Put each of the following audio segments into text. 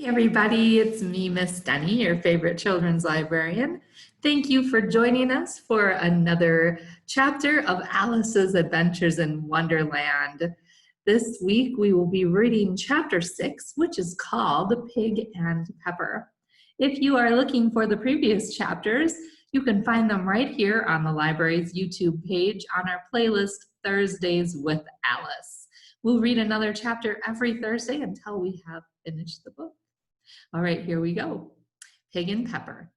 Everybody, it's me, Miss Denny, your favorite children's librarian. Thank you for joining us for another chapter of Alice's Adventures in Wonderland. This week we will be reading chapter 6, which is called Pig and Pepper. If you are looking for the previous chapters, you can find them right here on the library's YouTube page on our playlist Thursdays with Alice. We'll read another chapter every Thursday until we have finished the book. All right, here we go. Pig and Pepper.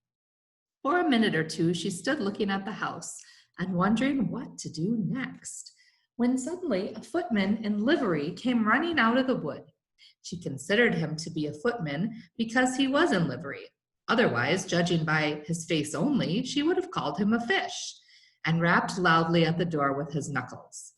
For a minute or two, she stood looking at the house and wondering what to do next, when suddenly a footman in livery came running out of the wood. She considered him to be a footman because he was in livery. Otherwise, judging by his face only, she would have called him a fish, and rapped loudly at the door with his knuckles.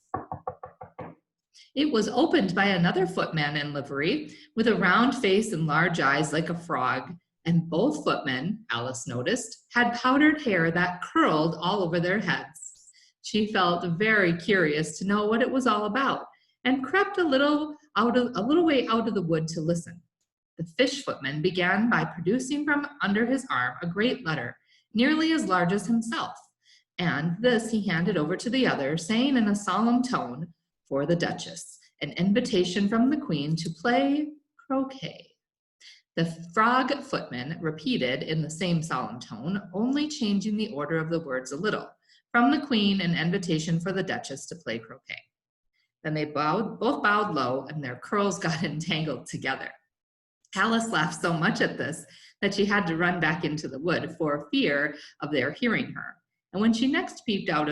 It was opened by another footman in livery, with a round face and large eyes like a frog, and both footmen, Alice noticed, had powdered hair that curled all over their heads. She felt very curious to know what it was all about, and crept a little way out of the wood to listen. The fish footman began by producing from under his arm a great letter, nearly as large as himself, and this he handed over to the other, saying in a solemn tone, "For the Duchess, an invitation from the Queen to play croquet." The frog footman repeated in the same solemn tone, only changing the order of the words a little. "From the Queen, an invitation for the Duchess to play croquet." Then they both bowed low, and their curls got entangled together. Alice laughed so much at this that she had to run back into the wood for fear of their hearing her. And when she next peeped out,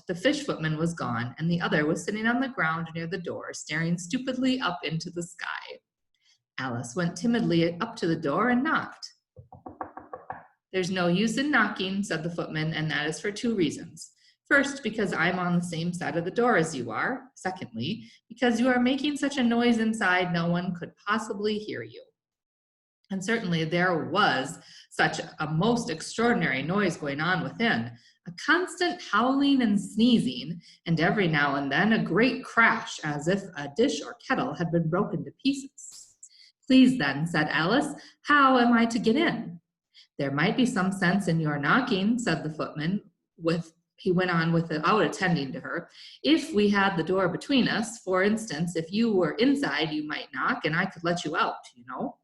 the fish footman was gone, and the other was sitting on the ground near the door, staring stupidly up into the sky. Alice went timidly up to the door and knocked. "There's no use in knocking," said the footman, "and that is for two reasons. First, because I'm on the same side of the door as you are. Secondly, because you are making such a noise inside, no one could possibly hear you." And certainly there was such a most extraordinary noise going on within, a constant howling and sneezing, and every now and then a great crash, as if a dish or kettle had been broken to pieces. "Please then," said Alice, "how am I to get in?" "There might be some sense in your knocking," said the footman, he went on without attending to her. "If we had the door between us, for instance, if you were inside, you might knock, and I could let you out, you know."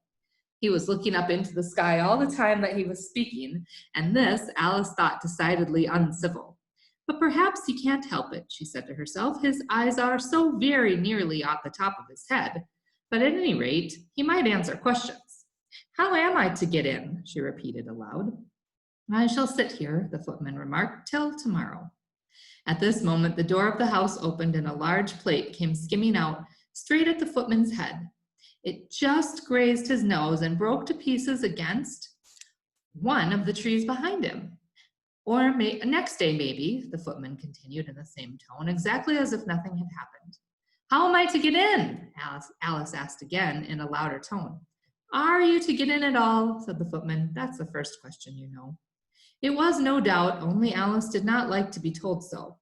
He was looking up into the sky all the time that he was speaking, and this Alice thought decidedly uncivil. "But perhaps he can't help it," she said to herself. "His eyes are so very nearly at the top of his head. But at any rate, he might answer questions. How am I to get in?" she repeated aloud. "I shall sit here," the footman remarked, "till tomorrow." At this moment, the door of the house opened, and a large plate came skimming out straight at the footman's head. It just grazed his nose and broke to pieces against one of the trees behind him. "Or next day, maybe," the footman continued in the same tone, exactly as if nothing had happened. "How am I to get in?" Alice asked again in a louder tone. "Are you to get in at all?" said the footman. "That's the first question, you know." It was no doubt, only Alice did not like to be told so.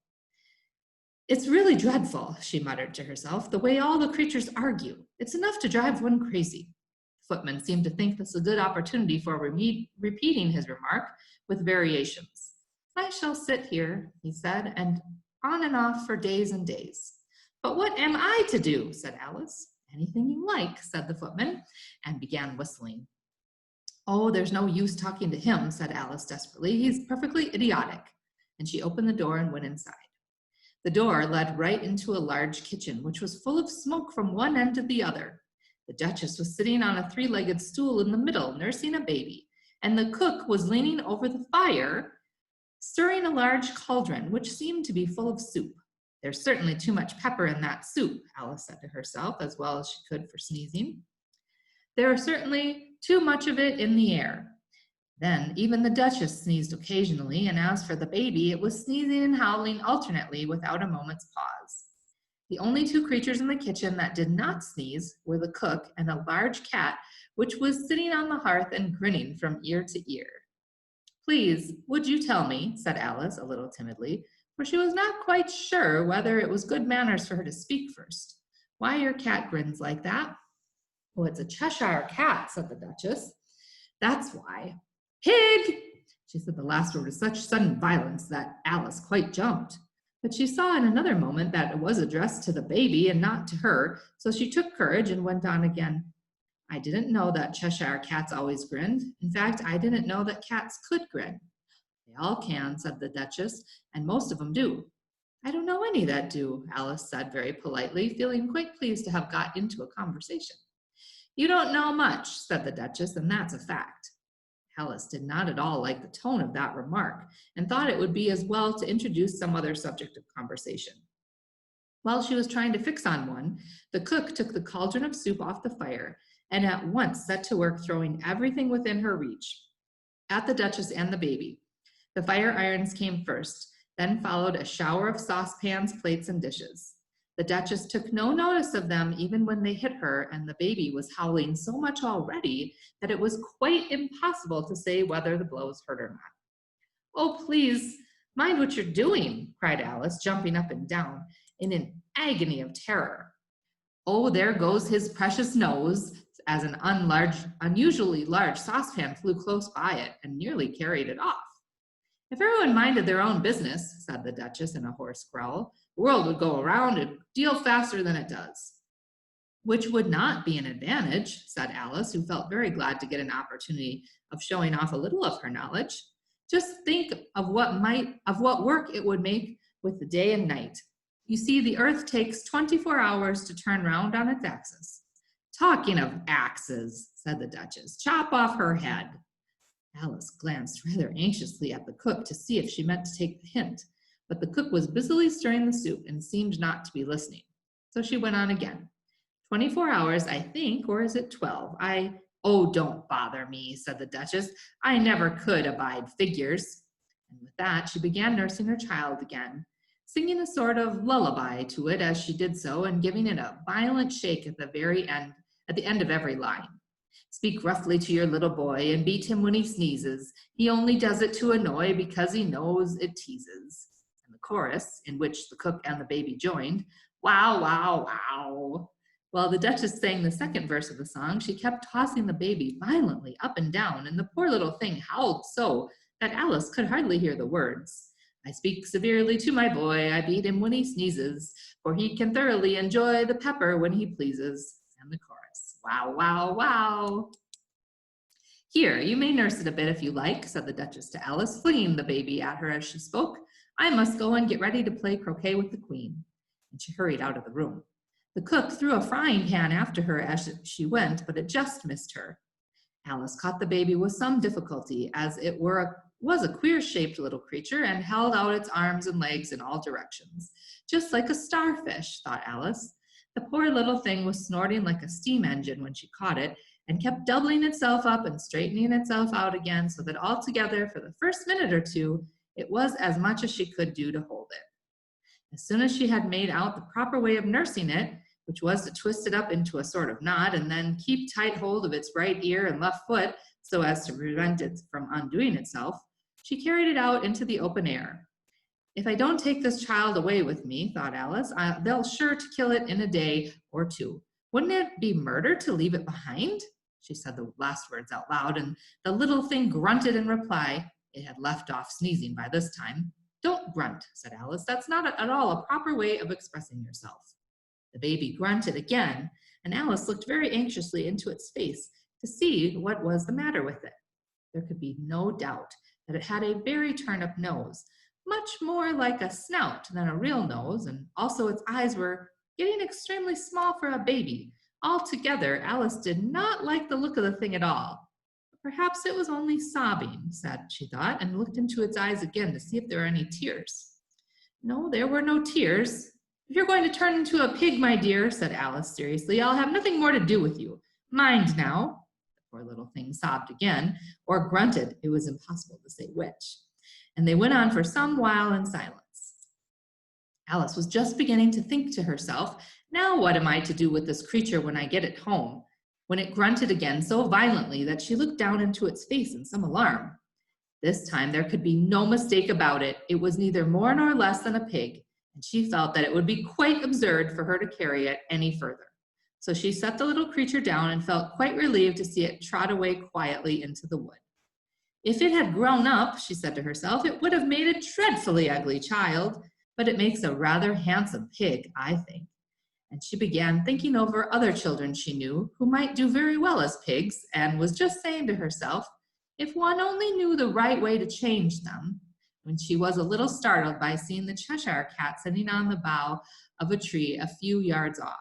"It's really dreadful," she muttered to herself, "the way all the creatures argue. It's enough to drive one crazy." The footman seemed to think this a good opportunity for repeating his remark with variations. "I shall sit here," he said, "and on and off for days and days." "But what am I to do?" said Alice. "Anything you like," said the footman, and began whistling. "Oh, there's no use talking to him," said Alice desperately. "He's perfectly idiotic." And she opened the door and went inside. The door led right into a large kitchen, which was full of smoke from one end to the other. The Duchess was sitting on a three-legged stool in the middle, nursing a baby, and the cook was leaning over the fire, stirring a large cauldron, which seemed to be full of soup. "There's certainly too much pepper in that soup," Alice said to herself, as well as she could for sneezing. "There is certainly too much of it in the air." Then even the Duchess sneezed occasionally, and as for the baby, it was sneezing and howling alternately without a moment's pause. The only two creatures in the kitchen that did not sneeze were the cook and a large cat, which was sitting on the hearth and grinning from ear to ear. "Please, would you tell me," said Alice a little timidly, for she was not quite sure whether it was good manners for her to speak first, "why your cat grins like that?" Oh, it's a Cheshire cat, said the Duchess. That's why. Pig! She said the last word with such sudden violence that Alice quite jumped. But she saw in another moment that it was addressed to the baby and not to her, so she took courage and went on again. I didn't know that Cheshire cats always grinned. In fact, I didn't know that cats could grin. They all can, said the Duchess, and most of them do. I don't know any that do, Alice said very politely, feeling quite pleased to have got into a conversation. You don't know much, said the Duchess, and that's a fact. Alice did not at all like the tone of that remark and thought it would be as well to introduce some other subject of conversation. While she was trying to fix on one, the cook took the cauldron of soup off the fire and at once set to work throwing everything within her reach at the Duchess and the baby. The fire irons came first, then followed a shower of saucepans, plates, and dishes. The Duchess took no notice of them even when they hit her, and the baby was howling so much already that it was quite impossible to say whether the blows hurt or not. Oh, please, mind what you're doing, cried Alice, jumping up and down in an agony of terror. Oh, there goes his precious nose, as an unusually large saucepan flew close by it and nearly carried it off. If everyone minded their own business, said the Duchess in a hoarse growl, the world would go around a deal faster than it does. Which would not be an advantage, said Alice, who felt very glad to get an opportunity of showing off a little of her knowledge. Just think of what work it would make with the day and night. You see, the earth takes 24 hours to turn round on its axis. Talking of axes, said the Duchess, chop off her head. Alice glanced rather anxiously at the cook to see if she meant to take the hint, but the cook was busily stirring the soup and seemed not to be listening. So she went on again. 24 hours, I think, or is it 12? Oh, don't bother me, said the Duchess. I never could abide figures. And with that, she began nursing her child again, singing a sort of lullaby to it as she did so and giving it a violent shake at the end of every line. Speak roughly to your little boy and beat him when he sneezes. He only does it to annoy because he knows it teases. And the chorus, in which the cook and the baby joined, wow, wow, wow. While the Duchess sang the second verse of the song, she kept tossing the baby violently up and down, and the poor little thing howled so that Alice could hardly hear the words. I speak severely to my boy, I beat him when he sneezes, for he can thoroughly enjoy the pepper when he pleases. And the chorus, wow, wow, wow. Here, you may nurse it a bit if you like, said the Duchess to Alice, flinging the baby at her as she spoke. I must go and get ready to play croquet with the Queen. And she hurried out of the room. The cook threw a frying pan after her as she went, but it just missed her. Alice caught the baby with some difficulty, as it was a queer-shaped little creature and held out its arms and legs in all directions. Just like a starfish, thought Alice. The poor little thing was snorting like a steam engine when she caught it and kept doubling itself up and straightening itself out again so that altogether for the first minute or two, it was as much as she could do to hold it. As soon as she had made out the proper way of nursing it, which was to twist it up into a sort of knot and then keep tight hold of its right ear and left foot so as to prevent it from undoing itself, she carried it out into the open air. If I don't take this child away with me, thought Alice, they'll sure to kill it in a day or two. Wouldn't it be murder to leave it behind? She said the last words out loud, and the little thing grunted in reply. It had left off sneezing by this time. Don't grunt, said Alice. That's not at all a proper way of expressing yourself. The baby grunted again, and Alice looked very anxiously into its face to see what was the matter with it. There could be no doubt that it had a very turnip nose, much more like a snout than a real nose, and also its eyes were getting extremely small for a baby. Altogether, Alice did not like the look of the thing at all. Perhaps it was only sobbing, she thought, and looked into its eyes again to see if there were any tears. No, there were no tears. If you're going to turn into a pig, my dear, said Alice seriously, I'll have nothing more to do with you. Mind now. The poor little thing sobbed again, or grunted. It was impossible to say which. And they went on for some while in silence. Alice was just beginning to think to herself, now what am I to do with this creature when I get it home? When it grunted again so violently that she looked down into its face in some alarm. This time there could be no mistake about it. It was neither more nor less than a pig, and she felt that it would be quite absurd for her to carry it any further. So she set the little creature down and felt quite relieved to see it trot away quietly into the wood. If it had grown up, she said to herself, it would have made a dreadfully ugly child, but it makes a rather handsome pig, I think. And she began thinking over other children she knew who might do very well as pigs, and was just saying to herself, if one only knew the right way to change them, when she was a little startled by seeing the Cheshire Cat sitting on the bough of a tree a few yards off.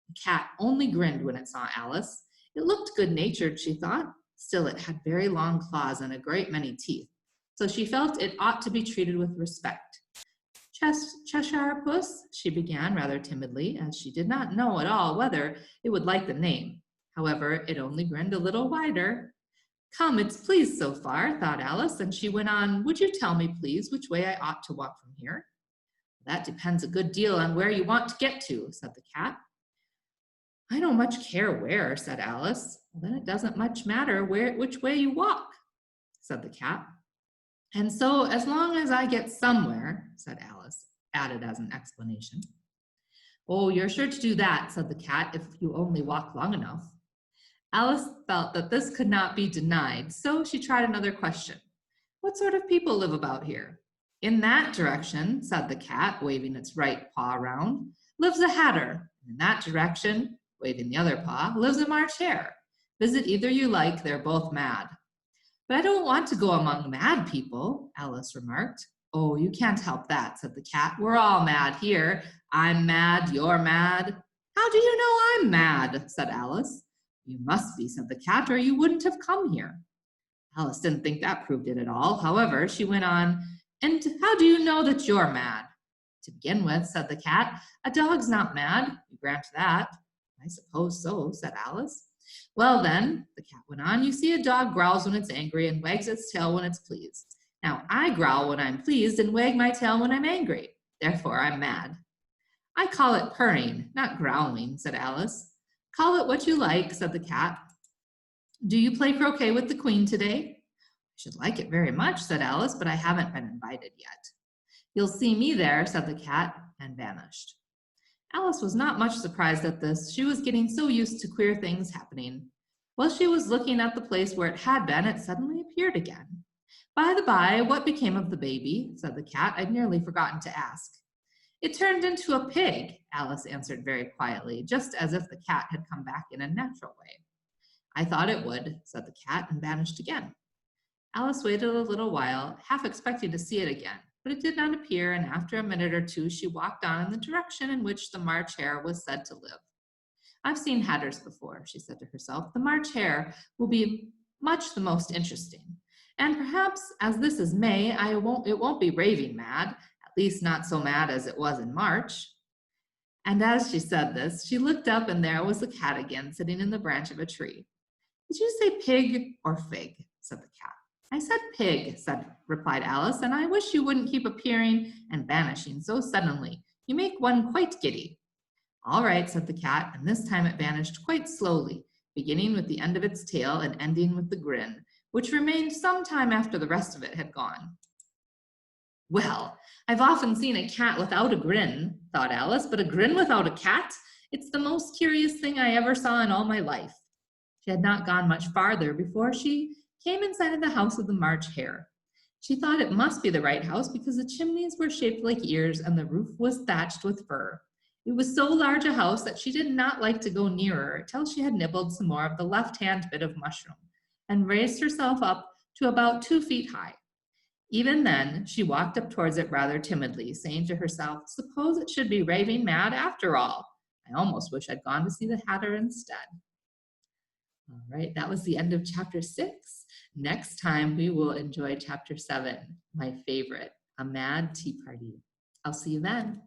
The cat only grinned when it saw Alice. It looked good-natured, she thought. Still, it had very long claws and a great many teeth, so she felt it ought to be treated with respect. Cheshire Puss, she began rather timidly, as she did not know at all whether it would like the name. However, it only grinned a little wider. Come, it's pleased so far, thought Alice, and she went on, would you tell me, please, which way I ought to walk from here? That depends a good deal on where you want to get to, said the cat. I don't much care where, said Alice. Well, then it doesn't much matter which way you walk, said the cat. And so, as long as I get somewhere, said Alice, added as an explanation. Oh, you're sure to do that, said the cat, if you only walk long enough. Alice felt that this could not be denied, so she tried another question. What sort of people live about here? In that direction, said the cat, waving its right paw around, lives a hatter. In that direction, waving the other paw, lives a March hare. Visit either you like, they're both mad. But I don't want to go among mad people, Alice remarked. Oh, you can't help that, said the cat. We're all mad here. I'm mad, you're mad. How do you know I'm mad, said Alice. You must be, said the cat, or you wouldn't have come here. Alice didn't think that proved it at all. However, she went on, and how do you know that you're mad? To begin with, said the cat, a dog's not mad. You grant that. I suppose so, said Alice. Well then, the cat went on, you see a dog growls when it's angry and wags its tail when it's pleased. Now I growl when I'm pleased and wag my tail when I'm angry. Therefore I'm mad. I call it purring, not growling, said Alice. Call it what you like, said the cat. Do you play croquet with the queen today? I should like it very much, said Alice, but I haven't been invited yet. You'll see me there, said the cat, and vanished. Alice was not much surprised at this. She was getting so used to queer things happening. While she was looking at the place where it had been, it suddenly appeared again. By the by, what became of the baby? Said the cat. I'd nearly forgotten to ask. It turned into a pig, Alice answered very quietly, just as if the cat had come back in a natural way. I thought it would, said the cat, and vanished again. Alice waited a little while, half expecting to see it again, but it did not appear, and after a minute or two she walked on in the direction in which the March hare was said to live. I've seen hatters before, she said to herself. The March hare will be much the most interesting. And perhaps, as this is May, it won't be raving mad, at least not so mad as it was in March. And as she said this, she looked up, and there was the cat again, sitting in the branch of a tree. Did you say pig or fig? Said the cat. I said pig, replied Alice, and I wish you wouldn't keep appearing and vanishing so suddenly. You make one quite giddy. All right, said the cat, and this time it vanished quite slowly, beginning with the end of its tail and ending with the grin, which remained some time after the rest of it had gone. Well, I've often seen a cat without a grin, thought Alice, but a grin without a cat? It's the most curious thing I ever saw in all my life. She had not gone much farther before she came in sight of the house of the March hare. She thought it must be the right house because the chimneys were shaped like ears and the roof was thatched with fur. It was so large a house that she did not like to go nearer till she had nibbled some more of the left-hand bit of mushroom and raised herself up to about 2 feet high. Even then, she walked up towards it rather timidly, saying to herself, suppose it should be raving mad after all. I almost wish I'd gone to see the hatter instead. All right, that was the end of chapter 6. Next time, we will enjoy chapter 7, my favorite, A Mad Tea Party. I'll see you then.